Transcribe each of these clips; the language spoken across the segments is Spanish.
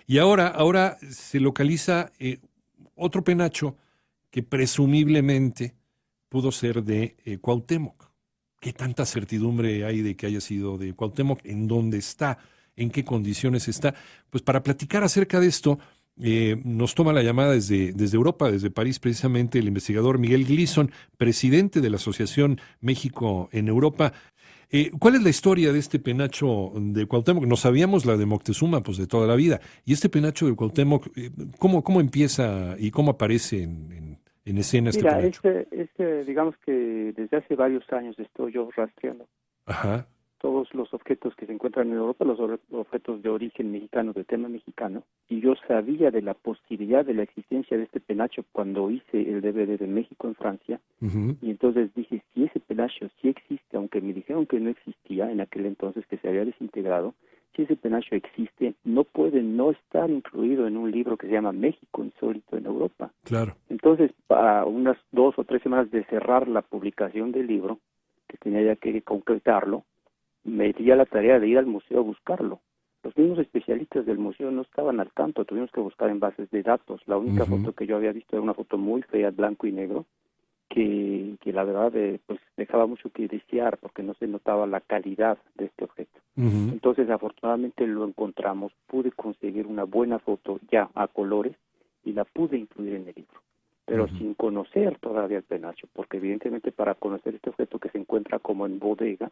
Y ahora se localiza otro penacho que presumiblemente pudo ser de Cuauhtémoc. ¿Qué tanta certidumbre hay de que haya sido de Cuauhtémoc? ¿En dónde está? ¿En qué condiciones está? Pues para platicar acerca de esto, nos toma la llamada desde Europa, desde París, precisamente el investigador Miguel Gleason, presidente de la Asociación México en Europa. ¿Cuál es la historia de este penacho de Cuauhtémoc? No sabíamos la de Moctezuma, pues de toda la vida. Y este penacho de Cuauhtémoc, ¿cómo empieza y cómo aparece en escena este Mira, penacho? digamos que desde hace varios años estoy yo rastreando Ajá. todos los objetos que se encuentran en Europa, objetos de origen mexicano, de tema mexicano, y yo sabía de la posibilidad de la existencia de este penacho cuando hice el DVD de México en Francia, Ujú. y entonces dije, si ese penacho sí existe, aunque me dijeron que no existía en aquel entonces, que se había desintegrado, si ese penacho existe, no puede no estar incluido en un libro que se llama México Insólito en Europa. Claro. Entonces, a unas 2 o 3 semanas de cerrar la publicación del libro, que tenía ya que concretarlo, me di a la tarea de ir al museo a buscarlo. Los mismos especialistas del museo no estaban al tanto, tuvimos que buscar en bases de datos. La única Ujú. foto que yo había visto era una foto muy fea, blanco y negro, que la verdad pues dejaba mucho que desear porque no se notaba la calidad de este objeto. Ujú. Entonces, afortunadamente lo encontramos, pude conseguir una buena foto ya a colores y la pude incluir en el libro, pero Ujú. sin conocer todavía el penacho, porque evidentemente para conocer este objeto que se encuentra como en bodega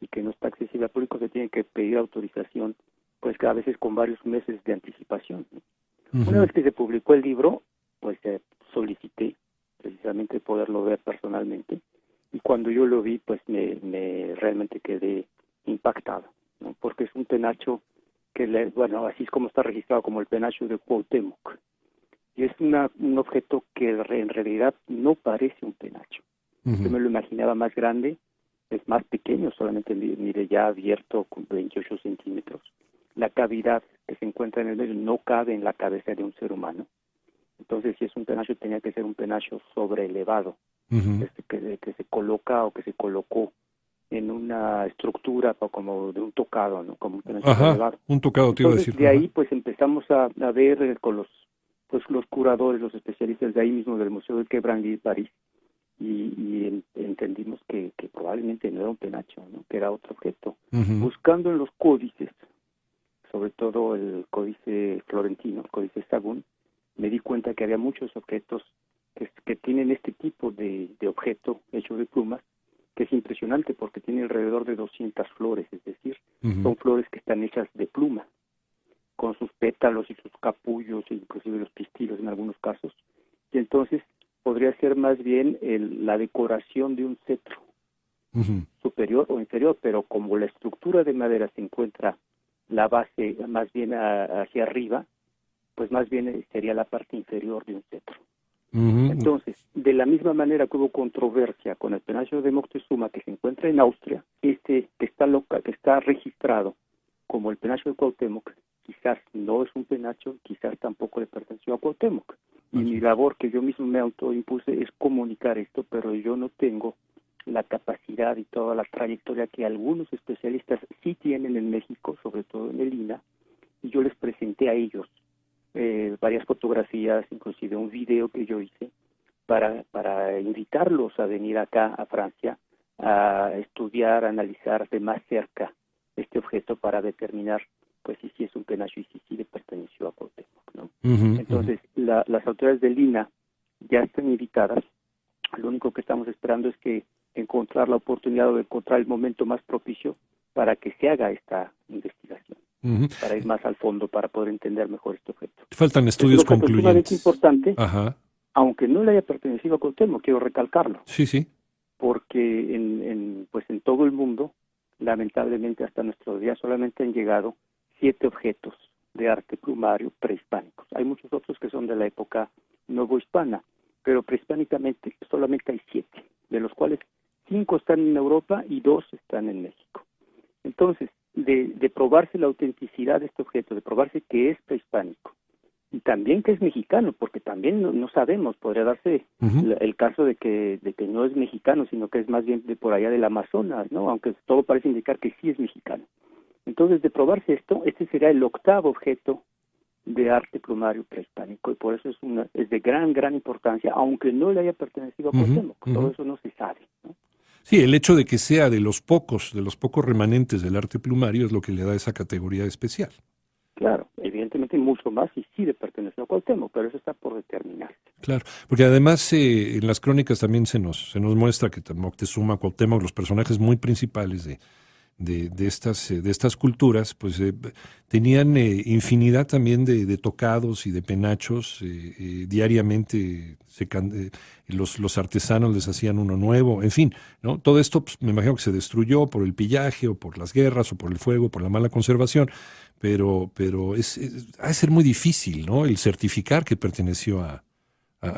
y que no está accesible al público se tiene que pedir autorización, pues que a veces con varios meses de anticipación, ¿no? Una Ujú. vez que se publicó el libro, pues solicité precisamente poderlo ver personalmente y cuando yo lo vi, pues me realmente quedé impactado, ¿no? Porque es un penacho bueno, así es como está registrado como el penacho de Cuauhtémoc. Y es un objeto que en realidad no parece un penacho. Yo Ujú. me lo imaginaba más grande, es más pequeño, solamente mire ya abierto con 28 centímetros. La cavidad que se encuentra en el medio no cabe en la cabeza de un ser humano. Entonces, si es un penacho, tenía que ser un penacho sobreelevado, Ujú. que se coloca o que se colocó en una estructura como de un tocado, ¿no? Como un penacho Ajá. sobrelevado. Un tocado te iba a Entonces, decir. de Ajá. ahí, pues empezamos a ver con los curadores, los especialistas de ahí mismo del Museo de Quebranguí de París, y entendimos que probablemente no era un penacho, ¿no? Que era otro objeto. Ujú. Buscando en los códices, sobre todo el códice florentino, el códice Sagún, me di cuenta que había muchos objetos que tienen este tipo de objeto hecho de plumas, que es impresionante porque tiene alrededor de 200 flores, es decir, Ujú. son flores que están hechas de pluma, con sus pétalos y sus capullos, e inclusive los pistilos en algunos casos, y entonces podría ser más bien la decoración de un cetro Ujú. superior o inferior, pero como la estructura de madera se encuentra la base más bien hacia arriba, pues más bien sería la parte inferior de un cetro. Ujú. Entonces, de la misma manera que hubo controversia con el penacho de Moctezuma que se encuentra en Austria, que está registrado como el penacho de Cuauhtémoc, quizás no es un penacho, quizás tampoco le perteneció a Cuauhtémoc. Y Así mi es. labor que yo mismo me autoimpuse es comunicar esto, pero yo no tengo la capacidad y toda la trayectoria que algunos especialistas sí tienen en México, sobre todo en el INA, y yo les presenté a ellos varias fotografías, inclusive un video que yo hice para invitarlos a venir acá a Francia a estudiar, a analizar de más cerca este objeto para determinar pues si es un penacho y si sí le perteneció a Cuauhtémoc, ¿no? Ujú. Ujú. Entonces, las autoridades del INA ya están invitadas. Lo único que estamos esperando es que encontrar la oportunidad o encontrar el momento más propicio para que se haga esta investigación, Ujú. para ir más al fondo, para poder entender mejor este objeto. Faltan Es un estudios objeto sumamente concluyentes. importante, Ajá. aunque no le haya pertenecido a Cuauhtémoc, quiero recalcarlo, Sí, sí. porque pues en todo el mundo, lamentablemente hasta nuestros días, solamente han llegado 7 objetos de arte plumario prehispánicos. Hay muchos otros que son de la época novohispana, pero prehispánicamente solamente hay 7, de los cuales 5 están en Europa y 2 están en México. Entonces, de probarse la autenticidad de este objeto, de probarse que es prehispánico, y también que es mexicano, porque también no sabemos, podría darse Ujú. el caso de que no es mexicano, sino que es más bien de por allá del Amazonas, ¿no? Aunque todo parece indicar que sí es mexicano. Entonces, de probarse esto, este será el octavo objeto de arte plumario prehispánico, y por eso es de gran importancia, aunque no le haya pertenecido a Cuauhtémoc. Todo eso no se sabe, ¿no? Sí, el hecho de que sea de los pocos remanentes del arte plumario es lo que le da esa categoría especial. Claro, evidentemente mucho más y sí le pertenece a Cuauhtémoc, pero eso está por determinarse. Claro, porque además en las crónicas también se nos muestra que Moctezuma, Cuauhtémoc, los personajes muy principales de estas culturas, pues tenían infinidad también de tocados y de penachos. Diariamente los artesanos les hacían uno nuevo, en fin, ¿no? Todo esto pues, me imagino que se destruyó por el pillaje o por las guerras o por el fuego, por la mala conservación, pero ha de ser muy difícil, ¿no? El certificar que perteneció a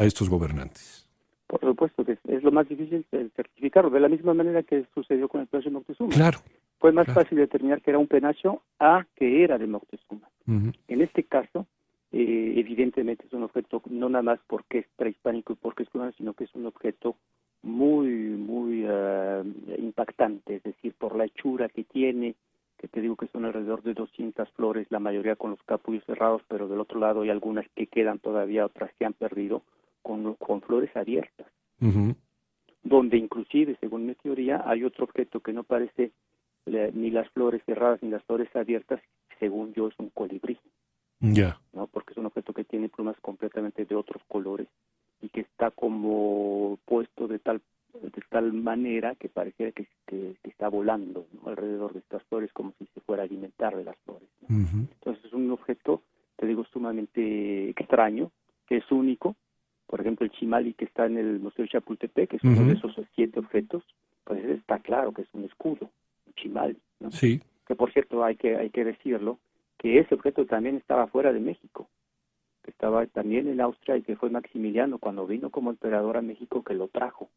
estos gobernantes. Por supuesto que es lo más difícil el certificarlo, de la misma manera que sucedió con el penacho de Moctezuma. Claro. Fue más fácil determinar que era un penacho a que era de Moctezuma. En este caso, evidentemente es un objeto no nada más porque es prehispánico y porque es cubano, sino que es un objeto muy impactante, es decir, por la hechura que tiene, que te digo que son alrededor de 200 flores, la mayoría con los capullos cerrados, pero del otro lado hay algunas que quedan todavía, otras que han perdido, con flores abiertas. Donde inclusive, según mi teoría, hay otro objeto que no parece ni las flores cerradas ni las flores abiertas, según yo es un colibrí. ¿No? Porque es un objeto que tiene plumas completamente de otros colores y que está como puesto de tal manera que pareciera que está volando, ¿no? Alrededor de estas flores, como si se fuera a alimentar de las flores, ¿no? Entonces es un objeto, te digo, sumamente extraño, que es único. Por ejemplo, el chimali que está en el Museo de Chapultepec, que es uno de esos 7 objetos, pues está claro que es un escudo, un chimali, ¿no? Sí. Que por cierto hay que decirlo, que ese objeto también estaba fuera de México, que estaba también en Austria, y que fue Maximiliano cuando vino como emperador a México que lo trajo,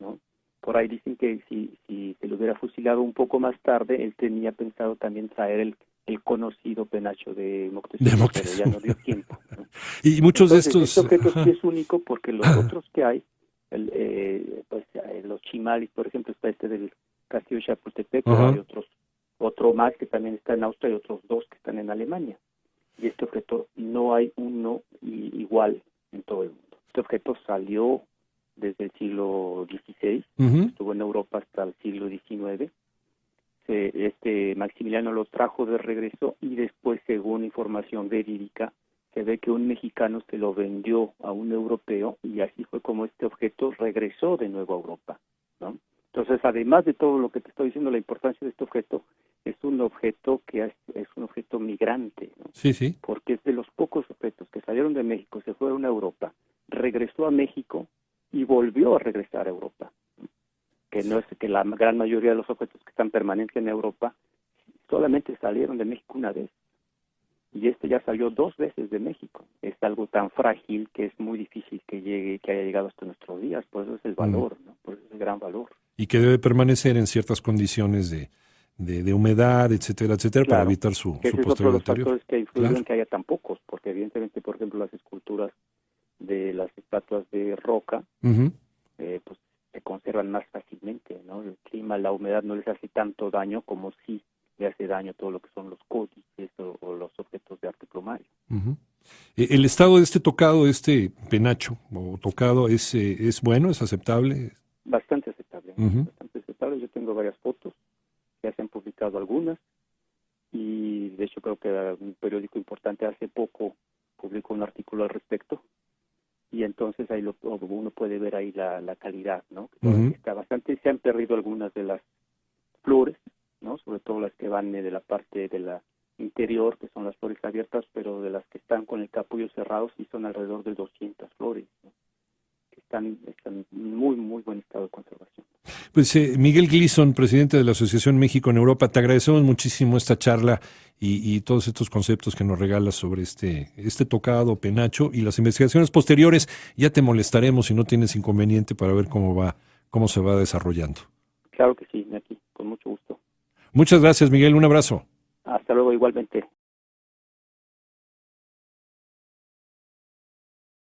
¿no? Por ahí dicen que si se lo hubiera fusilado un poco más tarde, él tenía pensado también traer el conocido penacho de Moctezuma, pero ya no dio tiempo, ¿no? Y muchos Entonces, de estos... este objeto sí es único porque los otros que hay, los chimalis, por ejemplo, está este del Castillo de Chapultepec, pero hay otro más que también está en Austria y otros 2 que están en Alemania. Y este objeto no hay uno igual en todo el mundo. Este objeto salió desde el siglo XVI, estuvo en Europa hasta el siglo XIX. Maximiliano lo trajo de regreso y después, según información verídica, se ve que un mexicano se lo vendió a un europeo y así fue como este objeto regresó de nuevo a Europa, ¿no? Entonces, además de todo lo que te estoy diciendo, la importancia de este objeto, es un objeto que es un objeto migrante, ¿no? Sí. Porque es de los pocos objetos que salieron de México, se fueron a Europa, regresó a México y volvió a regresar a Europa, ¿no? Que no es que la gran mayoría de los objetos que están permanentes en Europa solamente salieron de México una vez. Y este ya salió 2 veces de México. Es algo tan frágil que es muy difícil que haya llegado hasta nuestros días. Por eso es el valor, ¿no? Por eso es el gran valor. Y que debe permanecer en ciertas condiciones de humedad, etcétera, Claro, para evitar su ese es otro posterior de los deterioro. factores que influyen en que haya tan pocos, porque evidentemente, por ejemplo, las esculturas de las estatuas de roca, pues se conservan más fácilmente, ¿no? El clima, la humedad no les hace tanto daño como si le hace daño todo lo que son los códices o los objetos de arte plumario. El estado de este tocado, este penacho o tocado, es bueno, es aceptable. Bastante aceptable, bastante aceptable. Yo tengo varias fotos, ya se han publicado algunas, y de hecho creo que un periódico importante hace poco publicó un artículo al respecto, y entonces ahí uno puede ver ahí la calidad, ¿no? Que está bastante. Se han perdido algunas de las flores, ¿no? Sobre todo las que van de la parte de la interior, que son las flores abiertas, pero de las que están con el capullo cerrado sí son alrededor de 200 flores, ¿no? Que están en muy buen estado de conservación. Pues Miguel Gleason, presidente de la Asociación México en Europa, te agradecemos muchísimo esta charla y todos estos conceptos que nos regalas sobre este tocado, penacho, y las investigaciones posteriores. Ya te molestaremos si no tienes inconveniente para ver cómo se va desarrollando. Claro que sí, aquí, con mucho gusto. Muchas gracias, Miguel, un abrazo. Hasta luego, igualmente.